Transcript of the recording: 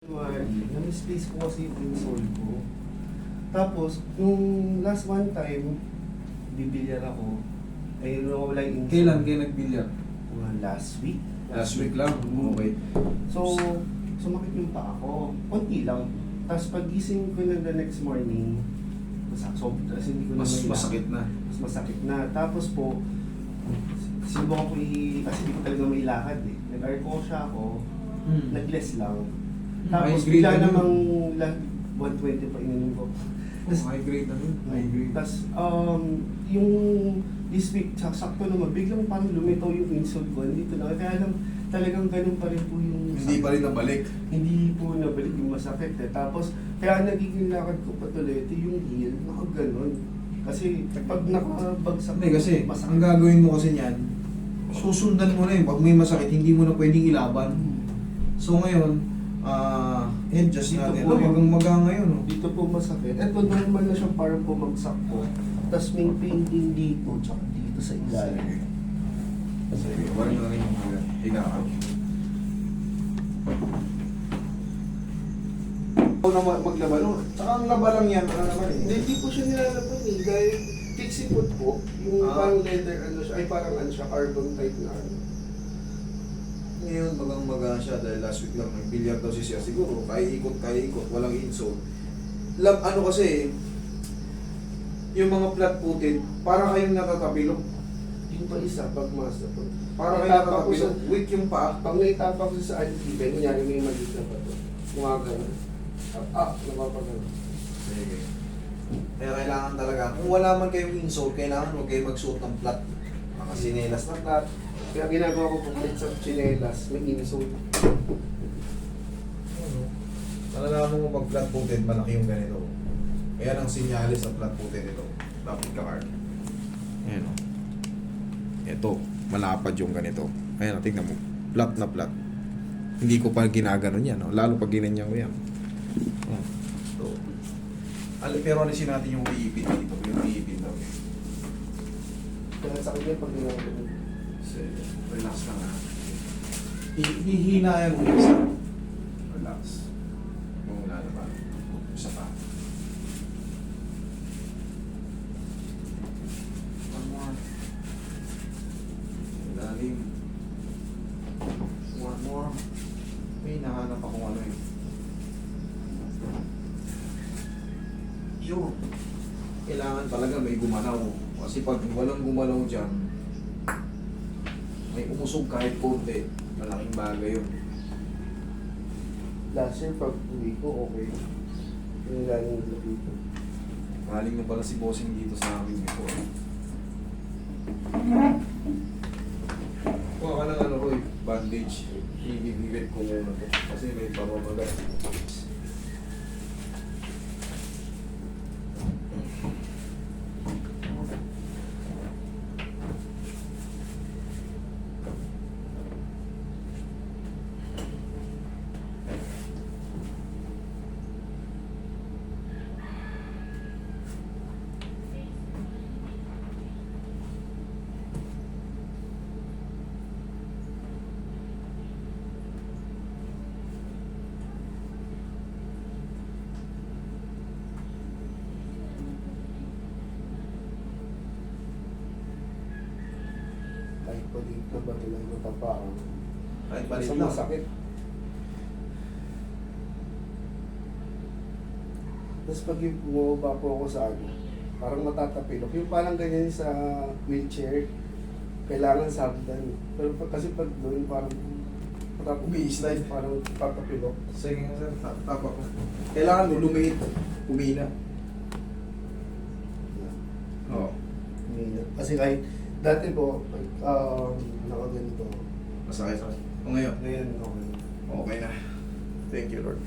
Na-misplace ko kasi yung insole ko. Tapos, nung last one time, bibilyar ako, ay wala yung insole. Kailan kayo nagbilyar? Last week. Last week lang? Okay. So, sumakit yung paa ko. Konti lang. Tapos pagising ko na the next morning, kasi hindi ko na Mas mailakad. masakit na. Mas masakit na. Tapos po, sinubukan ko kasi hindi ko talaga mailakad eh. Nag-arcosya ako, nag-less lang. Tapos High grade bigla na yun. namang 120 pa ininom ko. High grade na yun. High grade. Tapos, yung this week, sakto naman, biglang parang lumitaw yung insole ko. Dito na, kaya lang talagang ganun pa rin po yung... Hindi pa rin nabalik. Hindi po nabalik yung masakit eh. Tapos, kaya nagiging lakad ko patuloy, ito yung heel, nakaganon. Kasi pag nakabagsak, Hindi kasi, masakit. ang gagawin mo kasi niyan, susundan mo na yun. Pag may masakit, hindi mo na pwedeng ilaban. So ngayon, adjust Dito natin. po Ano, yung- magang ngayon. No? Dito po masakit. Ito normal na siyang parang bumagsak po. Tapos may pain din dito, tsaka dito sa ilalim. Sige, warin mo na rin yung mga higa ka. Ako na maglaba, no? Tsaka ang laba lang yan, ano naman eh. Hindi po siya nilalaban eh. Dahil fixing foot po, yung parang leather, ano siya, ay parang ano siya, carbon type na ano. Ngayon, magang-maga siya dahil last week lang nag-billiard daw si Sir. Siguro, kaya ikot, walang insole. Ano kasi, yung mga flat-footed, para kayong natatapilok. Yung pa isa, pag masa po. Para kayong Naitapak ko natatapilok. Weak yung paa. Pag naitapak ko sa uneven, kunyari may maliit na bato. Mga ganun. Napapagano. Sige. Kaya kailangan talaga, kung wala man kayong insole, kailangan huwag kayo magsuot ng flat. Mga sinelas na flat. Kaya ginagawa ko po sa chinelas, may insole. Malalaman mo pag flat-footed, malaki yung ganito. Kaya ang sinyalis sa flat-footed ito. Dapat ka-card. Ayan o. Ito, malapad yung ganito. Ayan, tingnan mo. Flat na flat. Hindi ko pa ginaganon yan. No? Lalo pag ginanyan ko yan. Oh. So, pero alisin natin yung iipin dito. Yung iipin daw. Kaya sa kanya pag ginagawa ko. Sige. Relax lang ha. Hihina yan mo isa. Relax. Kung wala na ba? Isa pa. One more. Lalim. One more. May nahanap akong ano eh. Yun. Kailangan talaga may gumalaw. Kasi pag walang gumalaw dyan, may umusog kahit konti. Malaking bagay yun. Last year, pag uwi ko, okay. Yung galing nila dito. Galing na pala si Bossing dito sa amin before. Kuha ka ng ano Roy, bandage. Ibibigit ko muna to. Kasi may pamamagat. Kahit pa dito ba nilang matapaan. Kahit Basta balit lang. masakit. Tapos pag yung bumaba po ako sa ano, parang matatapilok. Yung parang ganyan sa wheelchair, kailangan sabdan. Pero kasi pag doon parang Umi-slide. parang tatapilok. Sige nga sir, tapa ko. Kailangan mo lumiit. Humina. Oo. Kasi kahit dati po, nakaganito. Masakit. O ngayon? Ngayon, okay. Okay na. Thank you Lord.